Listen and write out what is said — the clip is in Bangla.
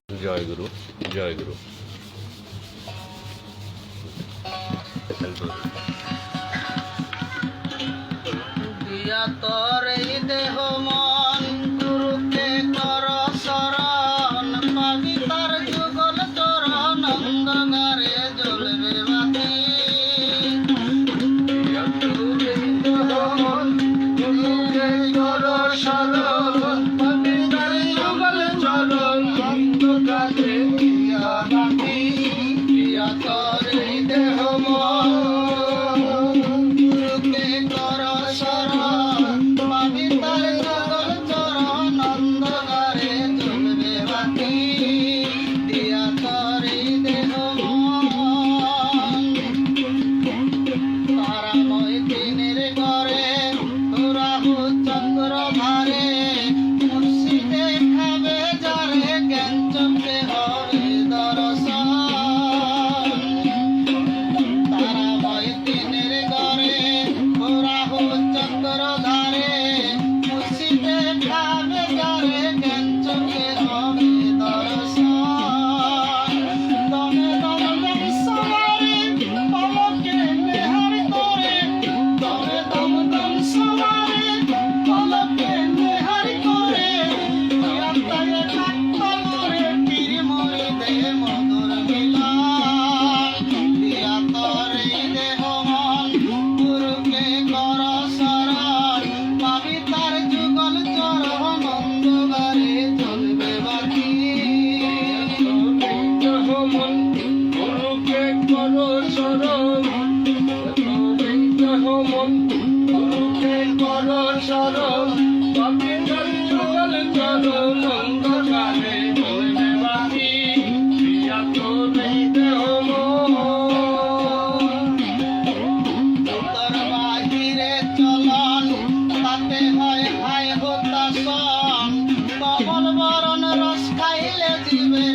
জয় গুরু, জয় গুরু। দিয়া তোর এই দেহ মন গুরুকে কর শরণ, পাবি তার যুগল চরণ, অন্ধকারে জ্বলবে বাতি। দিয়া তোর এই দেহ মন গুরুকে কর শরণ, পাবি তার যুগল চরণ, অন্ধকারে দিয়া বাতি। দিয়া তোর এই দেহ মন গুরুকে কর শরণ, পাবি তার যুগল চরণ, অন্ধকারে জ্বলবে বাতি। দিয়া তোর এই দেহ মন তারাময় দিনের ঘরে রাহু চন্দ্র ধারে, মুর্শিদে খাবে যারে, জ্ঞান চোখে হবে দর্শন। তারাময় দিনের ঘরে রাহু চন্দ্র ধারে, মুর্শিদে খাবে যারে, জ্ঞান চোখে হবে দর্শন। দমে দমে সবারে পলকে নেহার করে, দমে দম দম সবারে পলকে নেহার করে, আত্মায় আত্মা করে পীর মুরিদে মধুর মিলন। দিয়া তোর এই দেহ মন গুরুকে কর শরণ, পাবি তার যুগল চরণ, অন্ধকারে জ্বলবে বাতি। দেহ মন গুরুকে কর শরণ, দেহ মন গুরুকে কর শরণ, পাবি তার যুগল চরণ, অন্ধকারে জ্বলবে বাতি। দিয়া তোর এই দেহ মন তোর বাহিরে চলন, তাতে হয় হায় হতাশন, কমল বরণ রস খাইলে জীবে